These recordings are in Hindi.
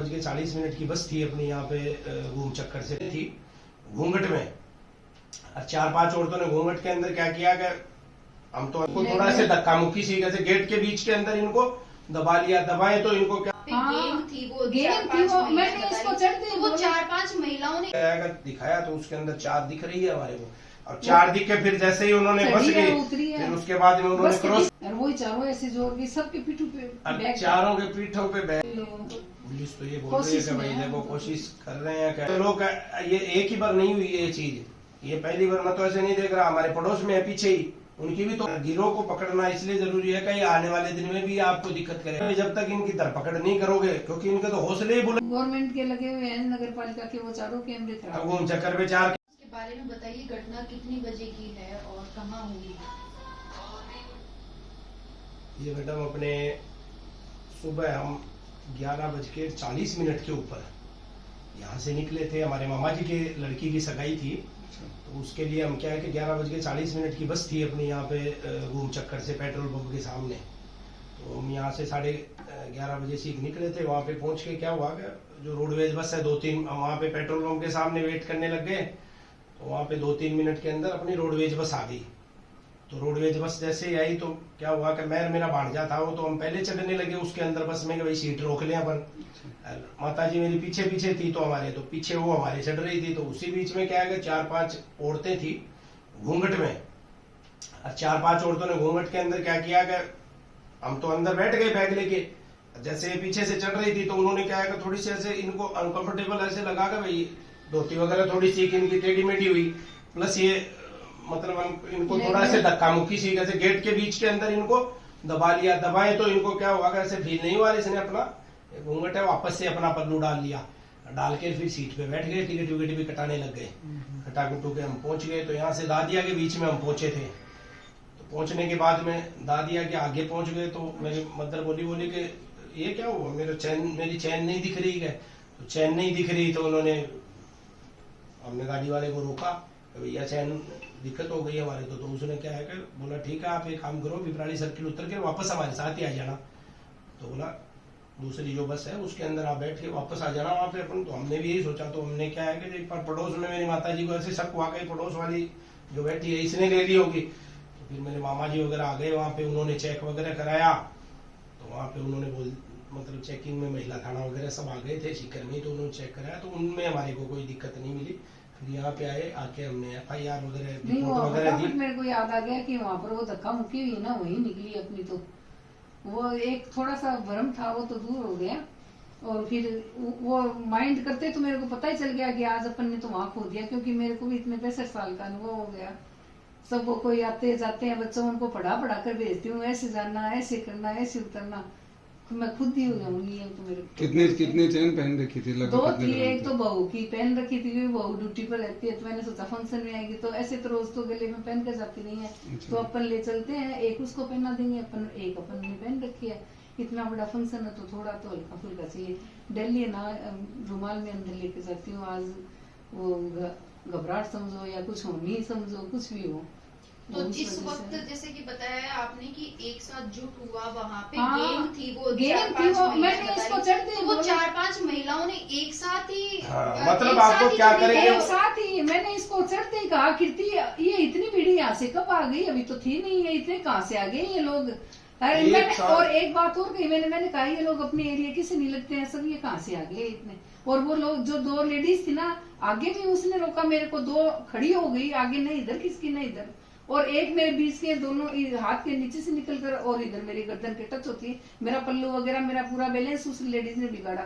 40 मिनट की बस थी अपनी यहाँ पे घूम चक्कर से थी घूंघट में। 4-5 औरतों ने घूंघट के अंदर क्या किया कि हम तो इनको थोड़ा से धक्का मुक्की सी कैसे गेट के बीच के अंदर इनको दबा लिया। दबाए तो इनको क्या गेम थी वो मैंने इसको चढ़ते वो 4-5 महिलाओं ने दिखाया तो उसके अंदर 4 दिख रही है हमारे को। और 4 दिख के फिर जैसे ही उन्होंने बस गई फिर उसके बाद में उन्होंने क्रॉस वही चारों ऐसे जोर के सबके पीठों पे चारों के पीठों पे पुलिस तो ये बोल रही है कि भाई देखो कोशिश कर रहे हैं कि लोग ये एक ही बार नहीं हुई ये चीज, ये पहली बार मैं तो ऐसे नहीं देख रहा। हमारे पड़ोस में है पीछे ही, उनकी भी तो गिरोह को पकड़ना इसलिए जरूरी है कि आने वाले दिन में भी आपको दिक्कत करे जब तक इनकी धरपकड़ नहीं करोगे, क्योंकि इनके तो हौसले ही बुलंद। गवर्नमेंट के लगे हुए हैं नगर पालिका के वो चारों कैमरे अब घूम चक्कर पे 4 के बारे में बताइए, घटना कितनी बजे की है और कहाँ हुई? ये मैडम अपने सुबह हम 11:40 के ऊपर यहाँ से निकले थे। हमारे मामा जी के लड़की की सगाई थी तो उसके लिए हम क्या है कि 11:40 की बस थी अपनी यहाँ पे घूम चक्कर से पेट्रोल पंप के सामने। तो हम यहाँ से 11:30 बजे से निकले थे। वहाँ पे पहुँच के क्या हुआ कि जो रोडवेज बस है 2-3 वहाँ पे पेट्रोल पंप के सामने वेट करने लग गए। तो वहाँ पे 2-3 मिनट के अंदर अपनी रोडवेज बस आ गई। तो रोडवेज बस जैसे ही आई तो क्या हुआ कि मैं मेरा भांजा था वो तो हम पहले चढ़ने लगे उसके अंदर बस में कि भाई सीट रोक लें अपन। माता जी मेरी पीछे पीछे थी तो हमारे तो पीछे वो हमारे चढ़ रही थी। तो उसी बीच में क्या है कि 4-5 औरतें थी घूंघट में। 4-5 औरतों ने घूंघट के अंदर क्या किया कि हम तो अंदर बैठ गए बैग लेके, जैसे पीछे से चढ़ रही थी तो उन्होंने क्या है कि थोड़ी सी ऐसे इनको अनकंफर्टेबल ऐसे लगा कि भाई धोती वगैरह थोड़ी सी इनकी टेढ़ी मेढ़ी हुई, प्लस ये मतलब हम इनको थोड़ा से धक्का मुक्की सी कैसे गेट के बीच के अंदर इनको दबा लिया। दबाए तो इनको क्या हुआ कैसे फील नहीं हुआ, इसने अपना घूंघट है वापस से अपना पल्लू डाल लिया, डाल के फिर सीट पे बैठ गए। टिकट विकट भी कटाने लग गए। कटा कुटू के हम पहुंच गए। तो यहाँ से दादिया के बीच में हम पहुंचे थे। तो पहुंचने के बाद में दादिया के आगे पहुंच गए तो मेरी मदर बोली कि ये क्या हुआ, मेरी चैन नहीं दिख रही है। तो चैन नहीं दिख रही तो उन्होंने हमने गाड़ी वाले को रोका, भैया चैन दिक्कत हो गई हमारे तो उसने क्या है कि बोला ठीक है आप एक काम करो पिपराली सर्किल उतर के वापस हमारे साथ ही आ जाना। तो बोला दूसरी जो बस है उसके अंदर आप बैठ के वापस आ जाना वहाँ पे अपन। तो हमने भी यही सोचा। तो हमने क्या है कि एक बार पड़ोस में मेरी माता जी को ऐसे शक हुआ कि पड़ोस वाली जो बैठी है इसने ले ली होगी। तो फिर मेरे मामा जी वगैरह आ गए वहाँ पे, उन्होंने चेक वगैरह कराया। तो वहाँ पे उन्होंने मतलब चेकिंग में महिला थाना वगैरह सब आ गए थे सीकर में। तो उन्होंने चेक कराया तो उनमें हमारे को कोई दिक्कत नहीं मिली। फिर यहाँ पे आए, आके हमने FIR वगैरह दी। मेरे को याद आ गया कि वहाँ पर वो धक्का मुक्की हुई ना वही निकली अपनी। तो वो एक थोड़ा सा भ्रम था वो तो दूर हो गया। और फिर वो माइंड करते तो मेरे को पता ही चल गया कि आज अपन ने तो वहाँ खो दिया, क्योंकि मेरे को भी इतने 65 साल का अनुभव हो गया। सबको कोई आते जाते हैं बच्चों उनको पढ़ा कर भेजती हूँ, ऐसे जाना ऐसे करना ऐसे उतरना। मैं खुद ही हो जाऊंगी। तो मेरे कितने चैन पहन रखी थी? 2 थी। एक तो बहू की पहन रखी थी, बहू ड्यूटी पर रहती है तो मैंने सोचा फंक्शन में आएगी तो ऐसे तो रोज तो गले में पहन कर जाती नहीं है। तो अपन ले चलते हैं, एक उसको पहना देंगे अपन, एक अपन ने पहन रखी है। इतना बड़ा फंक्शन है तो थोड़ा तो हल्का फुल्का चाहिए। डेली ना रुमाल में अंदर लेके जाती हूँ। आज वो घबराहट समझो या कुछ होनी समझो, कुछ भी हो। तो जिस वक्त जैसे कि बताया आपने कि एक साथ जुट हुआ वहाँ पे गेम थी वो मैंने इसको चढ़ते वो 4-5 महिलाओं ने एक साथ ही मतलब आपको क्या करेंगे एक साथ ही मैंने इसको चढ़ते ही कहा कीर्ति ये इतनी भीड़ यहाँ से कब आ गई, अभी तो थी नहीं है, इतने कहाँ से आ गए ये लोग। और एक बात और कही मैंने कहा ये लोग अपने एरिया किसे नहीं लगते हैं सब, ये कहाँ से आ गए इतने। और वो लोग जो 2 लेडीज थी ना आगे भी उसने रोका मेरे को, 2 खड़ी हो गई आगे, नहीं इधर किसकी नहीं इधर। और एक मेरे बीच के दोनों हाथ के नीचे से निकल कर और इधर मेरी गर्दन के टच होती है। मेरा पल्लू वगैरह मेरा पूरा बैलेंस उस लेडीज ने बिगाड़ा।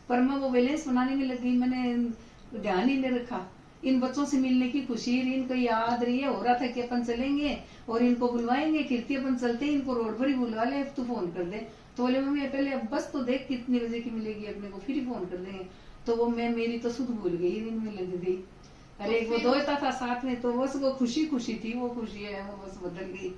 पर मैं वो बैलेंस बनाने में लगी, मैंने ध्यान ही नहीं रखा। इन बच्चों से मिलने की खुशी इनको याद रही है, हो रहा था कि अपन चलेंगे और इनको बुलवाएंगे। कीर्ति अपन चलते ही इनको रोड पर ही बुलवा ले, तू फोन कर दे। तो बोले मम्मी पहले अब बस तो देख कितने बजे की मिलेगी अपने को, फिर ही फोन कर देंगे। तो वो मैं मेरी तो सुध भूल गई, इनमें लग गई। अरे वो दोता था साथ में तो बस वो खुशी थी, वो खुशी है वो बस बदल गई।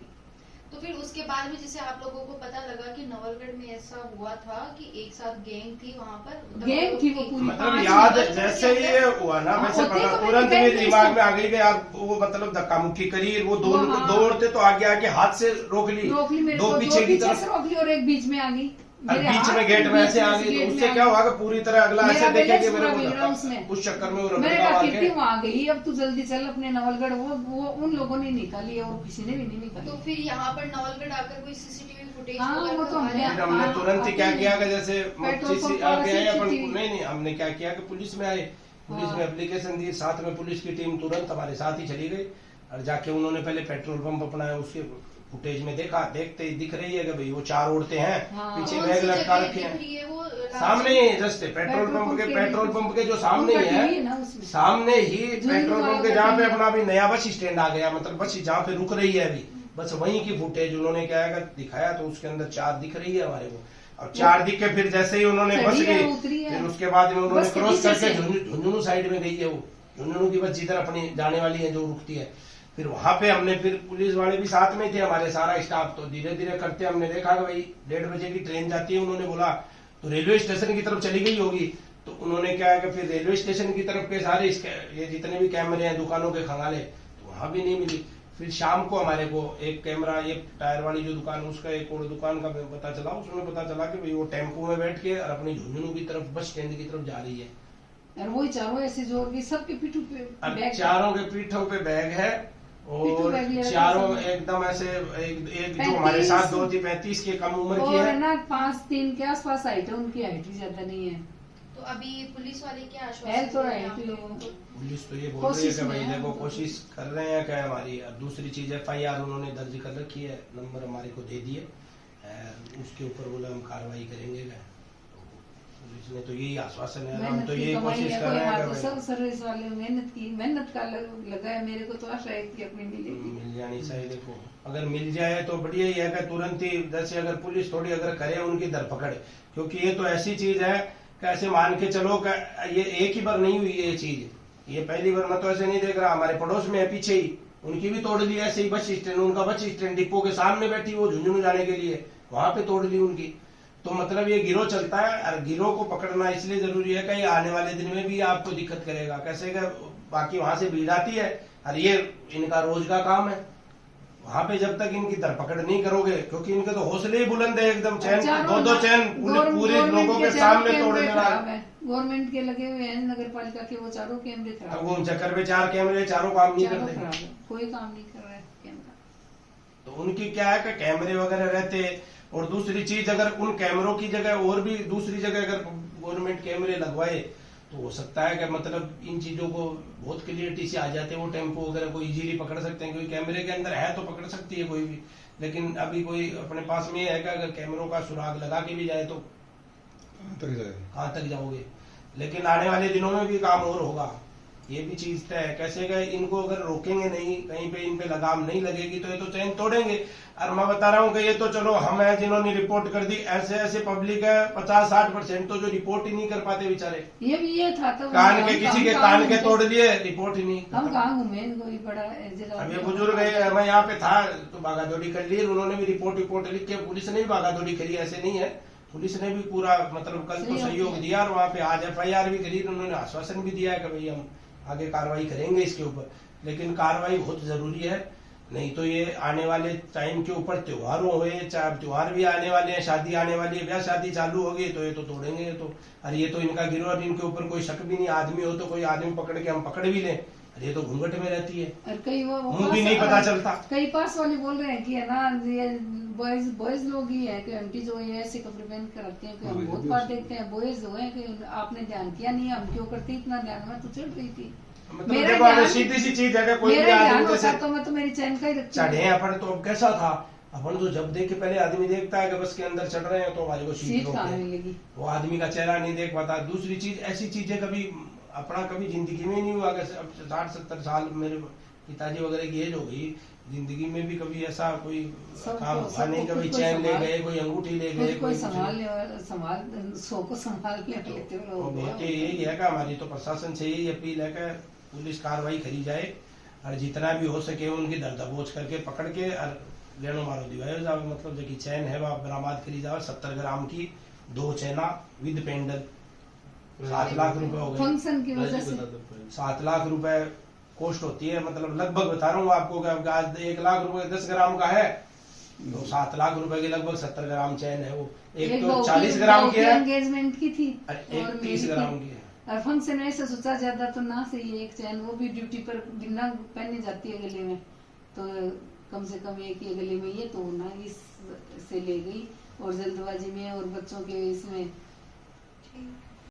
तो फिर उसके बाद में जैसे आप लोगों को पता लगा कि नवलगढ़ में ऐसा हुआ था कि एक साथ गैंग थी वहाँ पर, गैंग थी वो पूरी। मतलब याद जैसे ही ये हुआ ना वैसे तुरंत मेरे दिमाग में आ गई कि आप वो मतलब धक्का मुक्की करी। वो दौड़ते तो आगे आके हाथ से रोक ली, 2 पीछे की तरफ रोक ली और एक बीच में आ गई। और मेरे बीच में हाथ गेट के में ऐसे बीच आ में गई, तो गेट उससे में क्या आ हुआ कि पूरी तरह अगला मेरा ऐसे देखेंगे बैलेंस मेरे पूरा को बिगड़ा उसमें। उस चक्कर में वो मैंने रबड़ का कहा मार कीर्ति के वहां गई, अब तू जल्दी चल अपने नवलगढ़। वो उन लोगों ने निकाली है और किसी ने भी नहीं निकाली। तो फिर यहाँ पर नवलगढ़ आकर कोई सीसीटीवी फुटेज हाँ, वो तो हमने- फिर हमने हाँ, तुरंत ही क्या अभी किया कि जैसे पेट्रोल किसी पंप आ वाला गया अपन CCTV नहीं हमने क्या किया कि पुलिस में आए, पुलिस हाँ। में एप्लीकेशन दी, साथ में पुलिस की टीम तुरंत हमारे साथ ही चली गई और जाके उन्होंने पहले पेट्रोल पंप अपना उसके फुटेज में देखा, देखते ही दिख रही है कि भाई वो 4 औरतें हैं, हाँ। पीछे बैग लटका रखे हैं सामने ही रस्ते पेट्रोल पंप के जो सामने ही उनका TV है ना उसमें। सामने ही जो पेट्रोल वाला पंप के जहाँ पे TV अपना अभी नया बस स्टैंड आ गया, मतलब बस जहाँ पे रुक रही है अभी, बस वहीं की फुटेज उन्होंने क्या है कि दिखाया, तो उसके अंदर 4 दिख रही है हमारे को। और 4 दिख के फिर जैसे ही उन्होंने बस चढ़ी है, गई, उतरी है। फिर उसके बाद में उन्होंने बस के क्रॉस पीछे करके से। झुंझुनू साइड में गई है, वो झुंझुनू की बस जिधर अपनी जाने वाली है जो रुकती है, फिर वहां पे हमने फिर पुलिस वाले भी साथ में थे हमारे, सारा स्टाफ। तो धीरे धीरे करते हमने देखा कि भाई 1:30 बजे की ट्रेन जाती है, उन्होंने बोला तो रेलवे स्टेशन की तरफ चली गई होगी। तो उन्होंने क्या है कि फिर रेलवे स्टेशन की तरफ के सारे ये जितने भी कैमरे हैं दुकानों के खंगाले, तो वहां भी नहीं मिली। फिर शाम को हमारे को एक कैमरा, एक टायर वाली जो दुकान उसका एक और दुकान का पता चला, उसमें पता चला कि भाई वो टेम्पो में बैठ के और अपनी झुंझुनू की तरफ बस स्टैंड की तरफ जा रही है। और वही चारों ऐसे जोड़ के सबके पीठों पे अब बैग। चारों के पीठों पे बैग है पीठू और बैग ले रखा चारों है। एकदम ऐसे एक जो 35 हमारे साथ 2-35 के कम उम्र की और है। ना 5'3" के आसपास हाइट है, उनकी हाइट भी ज्यादा नहीं है। तो अभी पुलिस वाले क्या आश्वासन है तो दे रहे है हैं आप कि लोगों को? पुलिस तो ये बोल रही है कोशिश कि भाई में है। देखो कोशिश कर रहे हैं क्या हमारी। अब दूसरी चीज FIR उन्होंने दर्ज कर रखी है, नंबर हमारे को दे दिए, उसके ऊपर बोले हम कार्रवाई करेंगे क्या। तो पुलिस ने तो यही आश्वासन है, हम मेहनत तो की ये कमाई कोशिश है, कर कोई रहे हैं हाथ कि तो भाई सब सर्विस वाले मेहनत की, मेहनत का लगा है। मेरे को तो आशा है कि अपनी मिलेगी। मिल जानी चाहिए। देखो अगर मिल जाए तो बढ़िया ही है कि तुरंत ही, जैसे अगर पुलिस थोड़ी अगर करे उनकी धरपकड़, क्योंकि ये तो ऐसी चीज है कैसे मान के चलो कि ये एक ही बार नहीं हुई है ये चीज, ये पहली बार मैं तो ऐसे नहीं देख रहा। हमारे पड़ोस में है पीछे ही, उनकी भी तोड़ ली ऐसे ही बस स्टैंड, उनका बस स्टैंड डिपो के सामने बैठी वो झुंझुनू जाने के लिए, वहां पे तोड़ ली उनकी। तो मतलब ये गिरोह चलता है और गिरोह को पकड़ना इसलिए जरूरी है कि आने वाले दिन में भी आपको दिक्कत करेगा। कैसे का बाकी वहां से भीड़ आती है और ये इनका रोज का काम है, वहां पे जब तक इनकी धरपकड़ नहीं करोगे, क्योंकि इनके तो हौसले ही बुलंद है एकदम, चैन दो चैन पूरे लोगों के सामने तोड़ने वाला। गवर्नमेंट के लगे हुए हैं, नगर पालिका के वो चारों कैमरे खराब अब वो चक्कर में 4 कैमरे चारों काम नहीं चारों करते, खराब है, कोई काम नहीं कर रहा है कैमरा। तो उनकी क्या है कि कैमरे वगैरह रहते। और दूसरी चीज अगर उन कैमरों की जगह और भी दूसरी जगह अगर गवर्नमेंट कैमरे लगवाए तो हो सकता है कि मतलब इन चीजों को बहुत क्लियरिटी से आ जाते हैं, वो टेम्पो वगैरह को इजीली पकड़ सकते हैं, क्योंकि कैमरे के अंदर है तो पकड़ सकती है कोई भी। लेकिन अभी कोई अपने पास में है कि अगर कैमरों का सुराग लगा के भी जाए तो कहाँ तक जाओगे। लेकिन आने वाले दिनों में भी काम और होगा, ये भी चीज तय है। कैसे गए इनको अगर रोकेंगे नहीं, कहीं पे इन पे लगाम नहीं लगेगी तो ये तो चैन तोड़ेंगे। और मैं बता रहा हूँ कि ये तो चलो हम है जिन्होंने रिपोर्ट कर दी, ऐसे ऐसे पब्लिक है 50-60% तो जो रिपोर्ट ही नहीं कर पाते बेचारे, ये भी ये था तो कान के किसी के कान के तोड़ लिए, रिपोर्ट ही नहीं। हम कहाँ घूमे, कोई बड़ा अब ये बुजुर्ग है, मैं यहाँ पे था तो भागा दौड़ी कर ली, उन्होंने भी रिपोर्ट लिख के, पुलिस ने भी भागा दौड़ी करी, ऐसे नहीं है, पुलिस ने भी पूरा मतलब कल तो सहयोग दिया और वहाँ पे आज FIR भी करी, उन्होंने आश्वासन भी दिया है कि भाई हम आगे कार्रवाई करेंगे इसके ऊपर। लेकिन कार्रवाई बहुत जरूरी है, नहीं तो ये आने वाले टाइम के ऊपर त्योहारों हुए, चाहे त्योहार भी आने वाले हैं, शादी आने वाली है, ब्याह शादी चालू होगी तो ये तो तोड़ेंगे। ये तो अरे ये तो इनका गिरोह, इनके ऊपर कोई शक भी नहीं, आदमी हो तो कोई आदमी पकड़ के हम पकड़ भी लें, अरे ये तो घूंघट में रहती है, और कई वो मुंह भी नहीं पता चलता। कई पास वाले बोल रहे हैं कि है ना ये बॉयज लोग ही है कि आंटी जो ये ऐसे कपड़े पहन कर रखते हैं कि हम बहुत बार देखते हैं बॉयज जो है कि आपने ध्यान किया नहीं, हम क्यों करते इतना ध्यान, में तो चढ़ रही थी। मतलब देखो अगर सीधी सी चीज है कि कोई भी आदमी जैसे तो मैं तो मेरी चैन का ही रखती चढ़े अपन, तो अब कैसा था अपन तो जब देख के पहले आदमी देखता है कि बस के अंदर चढ़ रहे हैं तो हमारे को सीट सीट कहाँ मिलेगी, वो आदमी का चेहरा नहीं देख पाता। दूसरी चीज ऐसी चीजें कभी अपना कभी जिंदगी में नहीं हुआ, 60-70 साल मेरे पिताजी वगैरह की एज हो गई, जिंदगी में भी कभी ऐसा कोई काम हुआ नहीं, कभी चैन ले गए, कोई अंगूठी ले गए, कोई संभाल सो को संभाल लेते होते यही है कि हमारी तो प्रशासन से यही अपील है कि पुलिस कार्रवाई करी जाए और जितना भी हो सके उनकी दर दबोच करके पकड़ के और लेनो मारो दिवाए जाओ। मतलब जो की चैन है वह बरामद करी जाओ, 70 ग्राम की 2 चैना विद पेंडल, 7 लाख रुपए हो गए फंक्शन की वजह से। 7 लाख रुपए कॉस्ट होती है, मतलब लगभग बता रहा हूँ आपको कि आज 1 लाख रुपए 10 ग्राम का है तो 7 लाख रुपए के लगभग 70 ग्राम चैन है वो। एक एक तो बहू 40 की- ग्राम बहू की है एंगेजमेंट की थी और और एक मेरी 30 थी। ग्राम की है। और फंक्शन में ऐसा सोचा जाता तो ना सही है, एक चैन वो भी ड्यूटी पर बिना पहने जाती है गले में, तो कम से कम एक ही गले में, ये तो ना इस से ले गई और जल्दबाजी में और बच्चों के इसमें। ठीक।